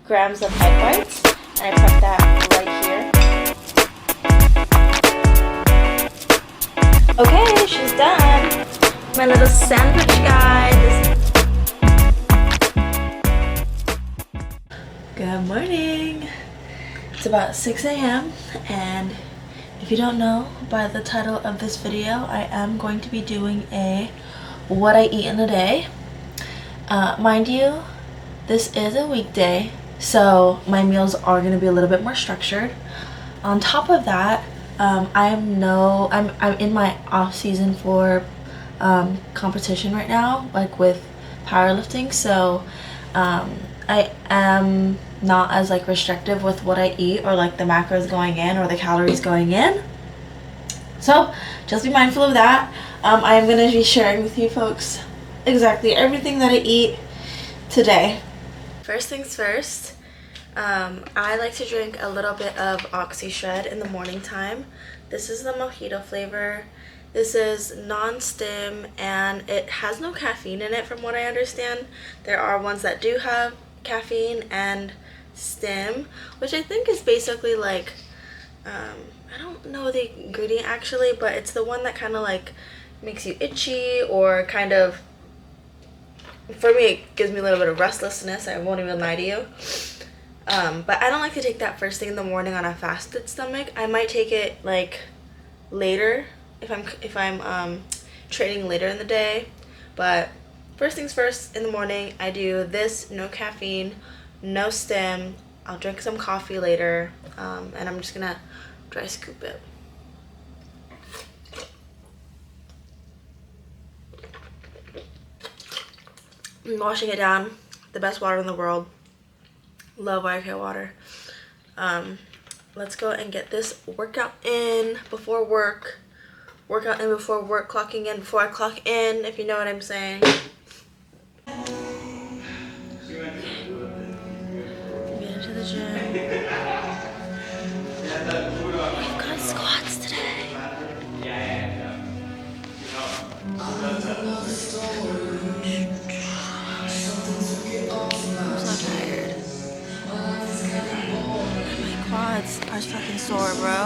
grams of egg whites, and I prep that right here. Okay, she's done. My little sandwich, guys. Good morning. It's about 6 a.m. and if you don't know by the title of this video, I am going to be doing a what I eat in a day. Mind you, this is a weekday, so my meals are going to be a little bit more structured. On top of that, I'm in my off season for competition right now, like with powerlifting, so I am not as like restrictive with what I eat or like the macros going in or the calories going in. So just be mindful of that. I am going to be sharing with you folks exactly everything that I eat today. First things first, I like to drink a little bit of Oxy Shred in the morning time. This is the mojito flavor. This is non-stim and it has no caffeine in it from what I understand. There are ones that do have caffeine and stim, which I think is basically like, I don't know the ingredient actually, but it's the one that kind of like makes you itchy or kind of, for me it gives me a little bit of restlessness, I won't even lie to you. But I don't like to take that first thing in the morning on a fasted stomach. I might take it like later if I'm training later in the day, but first things first in the morning, I do this, no caffeine, no stim. I'll drink some coffee later, and I'm just gonna dry scoop it. I'm washing it down, the best water in the world. Love YK water. Let's go and get this workout in before work. Workout in before work, clocking in before I clock in, if you know what I'm saying. Get into the gym. We've got squats today. I'm so tired. My quads are fucking sore, bro.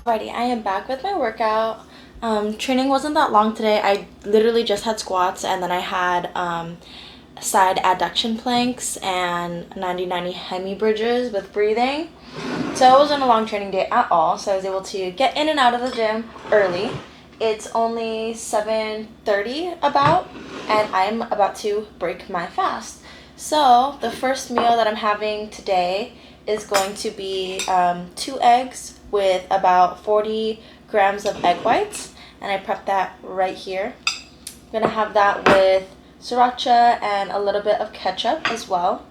Alrighty, I am back with my workout. Training wasn't that long today. I literally just had squats and then I had side adduction planks and 90-90 hemi bridges with breathing. So it wasn't a long training day at all. So I was able to get in and out of the gym early. It's only 7:30 about, and I'm about to break my fast. So the first meal that I'm having today is going to be 2 eggs with about 40 grams of egg whites, and I prepped that right here. I'm gonna have that with sriracha and a little bit of ketchup as well.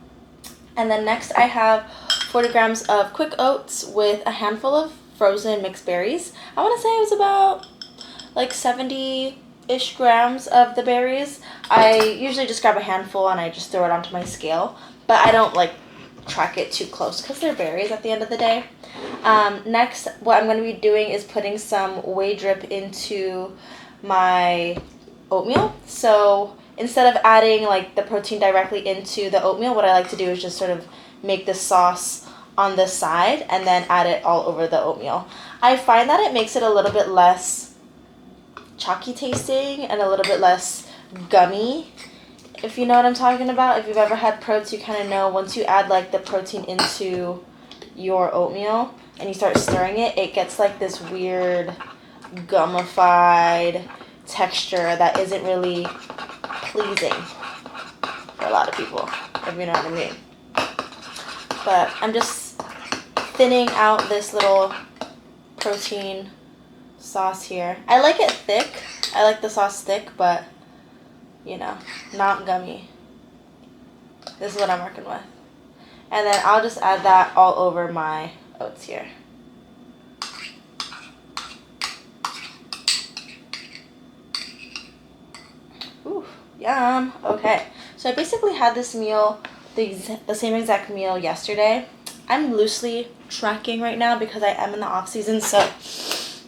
And then next I have 40 grams of quick oats with a handful of frozen mixed berries. I want to say it was about like 70-ish grams of the berries. I usually just grab a handful and I just throw it onto my scale, but I don't like track it too close because they're berries at the end of the day. Next, what I'm going to be doing is putting some whey drip into my oatmeal. So instead of adding like the protein directly into the oatmeal, what I like to do is just sort of make the sauce on the side and then add it all over the oatmeal. I find that it makes it a little bit less chalky tasting and a little bit less gummy, if you know what I'm talking about. If you've ever had protein, you kind of know once you add like the protein into your oatmeal and you start stirring it, it gets like this weird gummified texture that isn't really pleasing for a lot of people, if you know what I mean. But I'm just thinning out this little protein sauce here. I like it thick. I like the sauce thick, but you know, not gummy. This is what I'm working with. And then I'll just add that all over my oats here. Ooh, yum. Okay, so I basically had this meal, the same exact meal yesterday. I'm loosely tracking right now because I am in the off season, so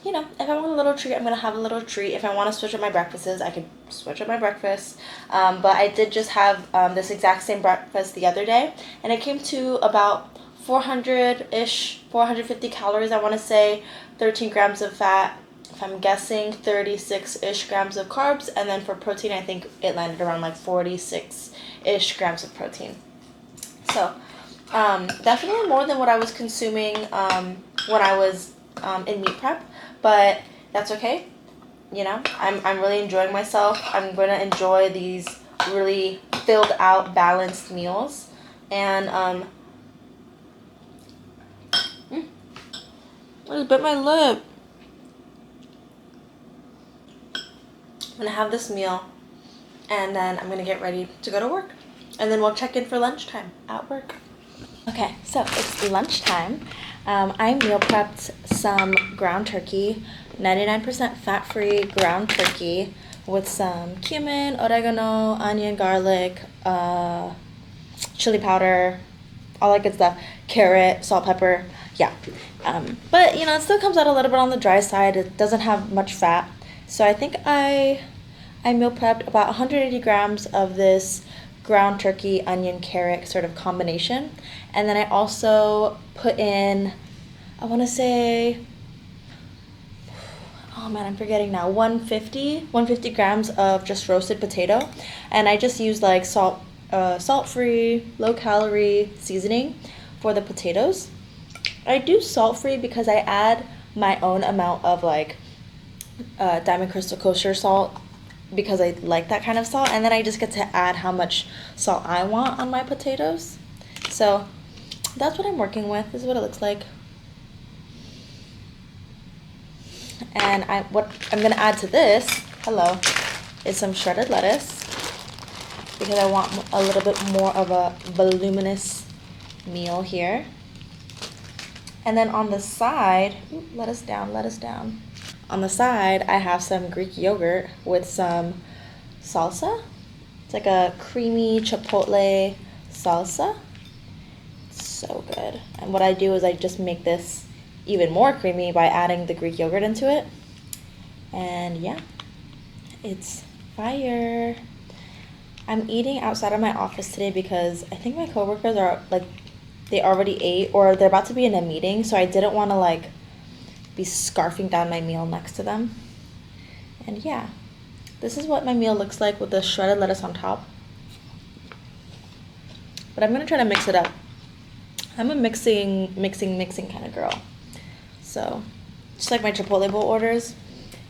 you know, if I want a little treat, I'm gonna have a little treat. If I want to switch up my breakfasts, I could switch up my breakfast. But I did just have this exact same breakfast the other day, and it came to about 400-ish, 450 calories, I want to say, 13 grams of fat, if I'm guessing 36-ish grams of carbs, and then for protein, I think it landed around like 46-ish grams of protein. So definitely more than what I was consuming when I was in meat prep, but that's okay. You know, I'm really enjoying myself. I'm going to enjoy these really filled out, balanced meals. And I just bit my lip. I'm going to have this meal, and then I'm going to get ready to go to work. And then we'll check in for lunchtime at work. Okay, so it's lunchtime. I meal prepped some ground turkey, 99% fat-free ground turkey with some cumin, oregano, onion, garlic, chili powder, all that good stuff, carrot, salt, pepper, yeah. But, you know, it still comes out a little bit on the dry side. It doesn't have much fat. So I think I meal prepped about 180 grams of this ground turkey, onion, carrot sort of combination. And then I also put in, I want to say, oh man, I'm forgetting now, 150 grams of just roasted potato. And I just use like salt-free, low-calorie seasoning for the potatoes. I do salt-free because I add my own amount of like Diamond Crystal Kosher salt because I like that kind of salt, and then I just get to add how much salt I want on my potatoes. So that's what I'm working with. This is what it looks like. And what I'm gonna add to this, is some shredded lettuce because I want a little bit more of a voluminous meal here. And then on the side, lettuce down. On the side, I have some Greek yogurt with some salsa. It's like a creamy chipotle salsa. It's so good. And what I do is I just make this even more creamy by adding the Greek yogurt into it. And yeah, it's fire. I'm eating outside of my office today because I think my coworkers are like, they already ate or they're about to be in a meeting, so I didn't want to like be scarfing down my meal next to them. And yeah, this is what my meal looks like with the shredded lettuce on top. But I'm gonna try to mix it up. I'm a mixing kind of girl. So just like my Chipotle bowl orders,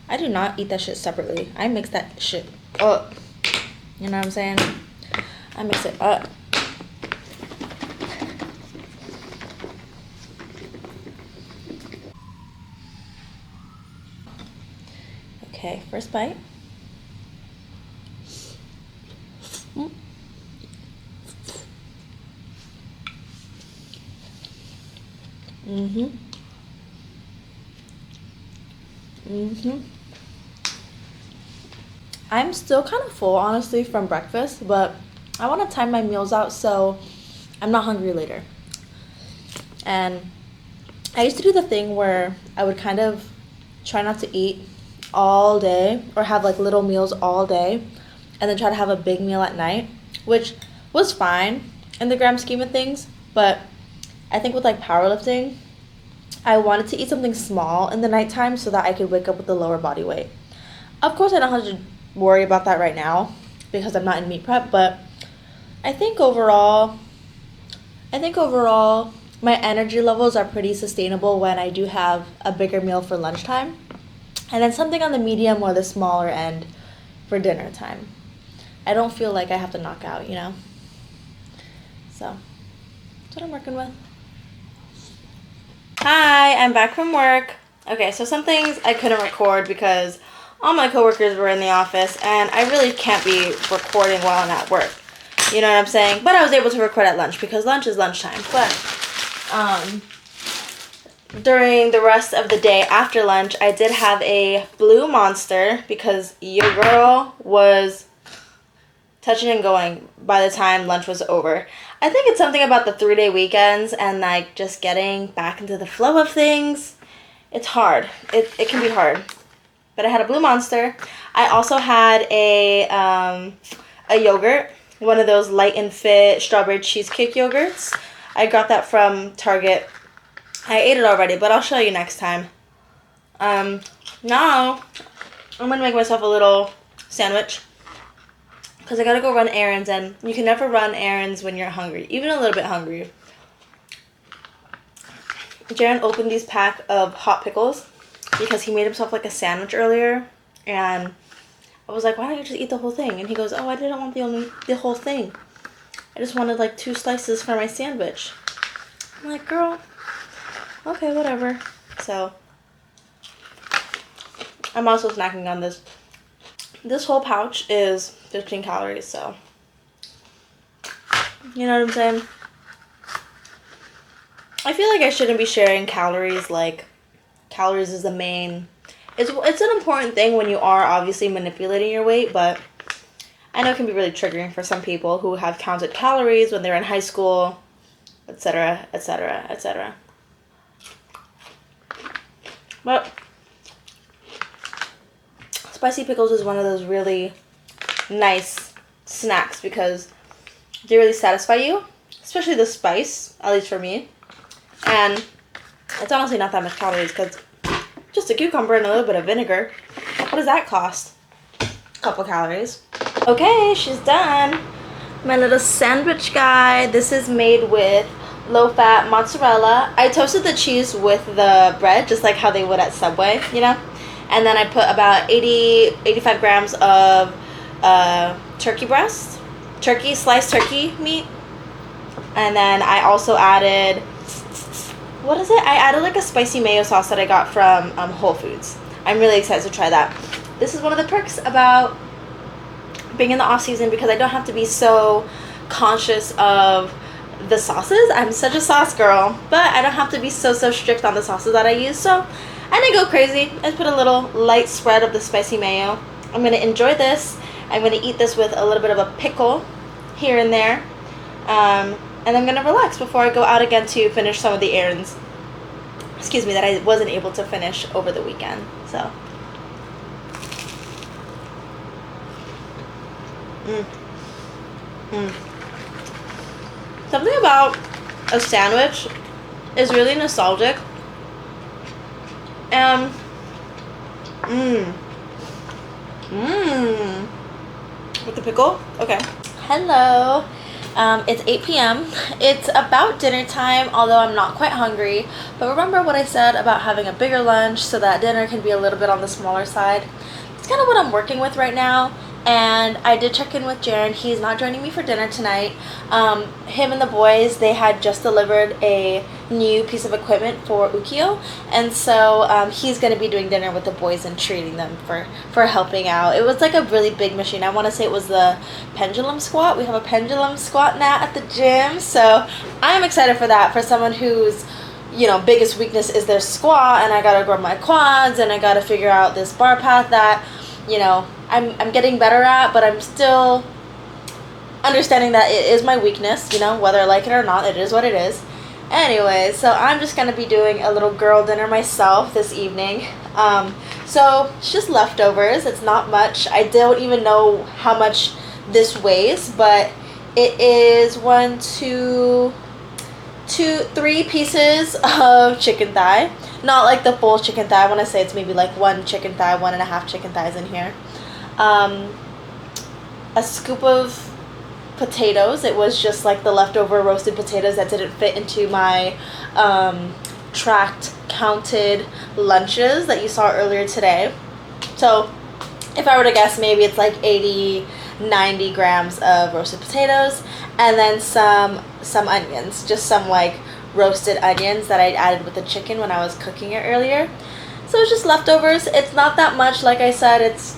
I do not eat that shit separately. I mix that shit up. You know what I'm saying? I mix it up. Okay, first bite. I'm still kind of full, honestly, from breakfast, but I want to time my meals out so I'm not hungry later. And I used to do the thing where I would kind of try not to eat all day or have like little meals all day and then try to have a big meal at night, which was fine in the grand scheme of things, but I think with like powerlifting, I wanted to eat something small in the nighttime so that I could wake up with a lower body weight. Of course, I don't have to worry about that right now because I'm not in meat prep, but I think overall my energy levels are pretty sustainable when I do have a bigger meal for lunchtime and then something on the medium or the smaller end for dinner time. I don't feel like I have to knock out, you know? So that's what I'm working with. Hi, I'm back from work. Okay, so some things I couldn't record because all my coworkers were in the office and I really can't be recording while I'm at work. You know what I'm saying? But I was able to record at lunch because lunch is lunchtime. But during the rest of the day after lunch, I did have a blue monster because your girl was touching and going by the time lunch was over. I think it's something about the 3-day weekends and like just getting back into the flow of things. It's hard. It can be hard. But I had a blue monster. I also had a yogurt, one of those Light and Fit strawberry cheesecake yogurts. I got that from Target. I ate it already, but I'll show you next time. Now I'm gonna make myself a little sandwich because I gotta go run errands, and you can never run errands when you're hungry, even a little bit hungry. Jaron opened these pack of hot pickles because he made himself like a sandwich earlier, and I was like, why don't you just eat the whole thing? And he goes, oh, I didn't want the whole thing. I just wanted like 2 slices for my sandwich. I'm like, girl, okay, whatever. So I'm also snacking on this. This whole pouch is 15 calories, so you know what I'm saying? I feel like I shouldn't be sharing calories. Like, calories is the main... It's an important thing when you are obviously manipulating your weight, but I know it can be really triggering for some people who have counted calories when they're in high school, etc., etc., etc. But spicy pickles is one of those really nice snacks because they really satisfy you, especially the spice, at least for me. And it's honestly not that much calories because just a cucumber and a little bit of vinegar. What does that cost? A couple calories. Okay, she's done. My little sandwich guy. This is made with low-fat mozzarella. I toasted the cheese with the bread, just like how they would at Subway, you know? And then I put about 85 grams of turkey breast. Sliced turkey meat. And then I also added... What is it? I added like a spicy mayo sauce that I got from Whole Foods. I'm really excited to try that. This is one of the perks about being in the off season because I don't have to be so conscious of the sauces. I'm such a sauce girl, but I don't have to be so strict on the sauces that I use. So I didn't go crazy. I just put a little light spread of the spicy mayo. I'm going to enjoy this. I'm going to eat this with a little bit of a pickle here and there. And I'm going to relax before I go out again to finish some of the errands, that I wasn't able to finish over the weekend. So, something about a sandwich is really nostalgic. With the pickle? Okay. Hello. It's 8 p.m. It's about dinner time, although I'm not quite hungry. But remember what I said about having a bigger lunch so that dinner can be a little bit on the smaller side? It's kind of what I'm working with right now. And I did check in with Jaron. He's not joining me for dinner tonight. Him and the boys, they had just delivered a new piece of equipment for Ukio. And so he's going to be doing dinner with the boys and treating them for helping out. It was like a really big machine. I want to say it was the pendulum squat. We have a pendulum squat now at the gym. So I'm excited for that, for someone who's, biggest weakness is their squat. And I got to grow my quads and I got to figure out this bar path that, I'm getting better at, but I'm still understanding that it is my weakness, whether I like it or not, it is what it is. Anyway, so I'm just going to be doing a little girl dinner myself this evening. So it's just leftovers. It's not much. I don't even know how much this weighs, but it is 3 pieces of chicken thigh. Not like the full chicken thigh. I want to say it's maybe like 1 chicken thigh, 1.5 chicken thighs in here. A scoop of potatoes. It was just like the leftover roasted potatoes that didn't fit into my tracked, counted lunches that you saw earlier today. So if I were to guess, maybe it's like 80-90 grams of roasted potatoes, and then some onions, just some like roasted onions that I added with the chicken when I was cooking it earlier. So it's just leftovers. It's not that much, like I said, it's,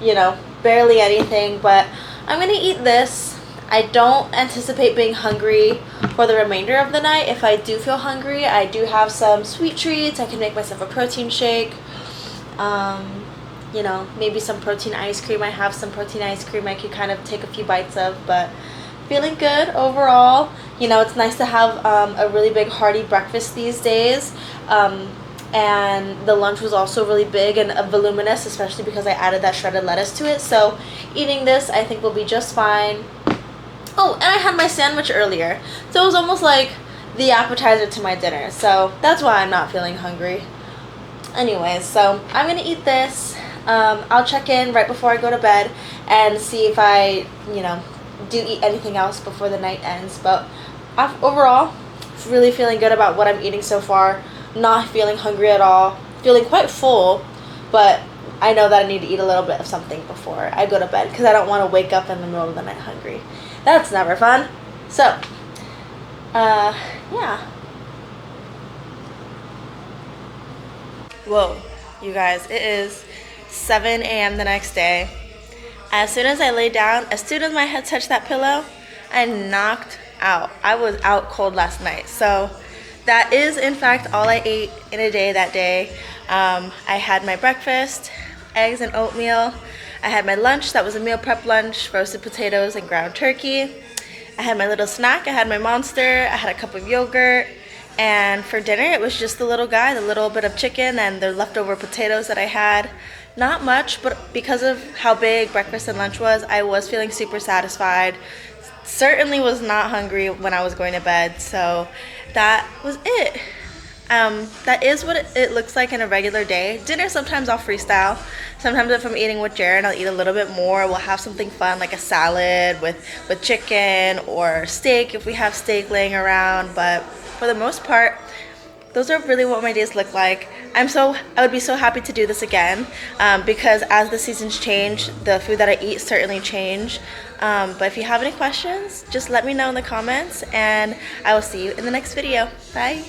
you know, barely anything, but I'm gonna eat this. I don't anticipate being hungry for the remainder of the night. If I do feel hungry, I do have some sweet treats. I can make myself a protein shake. You know, maybe some protein ice cream. I have some protein ice cream I could kind of take a few bites of, but feeling good overall. You know, it's nice to have a really big hearty breakfast these days. And the lunch was also really big and voluminous, especially because I added that shredded lettuce to it. So eating this, I think, will be just fine. Oh, and I had my sandwich earlier. So it was almost like the appetizer to my dinner. So that's why I'm not feeling hungry. Anyways, so I'm going to eat this. I'll check in right before I go to bed and see if I, you know, do eat anything else before the night ends. But overall, really feeling good about what I'm eating so far. Not feeling hungry at all. Feeling quite full, but I know that I need to eat a little bit of something before I go to bed because I don't want to wake up in the middle of the night hungry. That's never fun. So, yeah. Whoa, you guys, it is 7 a.m. the next day. As soon as I lay down, as soon as my head touched that pillow, I knocked out. I was out cold last night. So that is, in fact, all I ate in a day that day. I had my breakfast, eggs and oatmeal. I had my lunch, that was a meal prep lunch, roasted potatoes and ground turkey. I had my little snack, I had my Monster, I had a cup of yogurt. And for dinner, it was just the little guy, the little bit of chicken and the leftover potatoes that I had. Not much, but because of how big breakfast and lunch was, I was feeling super satisfied. Certainly was not hungry when I was going to bed, so that was it. That is what it looks like in a regular day. Dinner, sometimes I'll freestyle. Sometimes if I'm eating with Jared, I'll eat a little bit more. We'll have something fun like a salad with chicken or steak if we have steak laying around. But for the most part, those are really what my days look like. I would be so happy to do this again because as the seasons change, the food that I eat certainly change. But if you have any questions, just let me know in the comments and I will see you in the next video. Bye.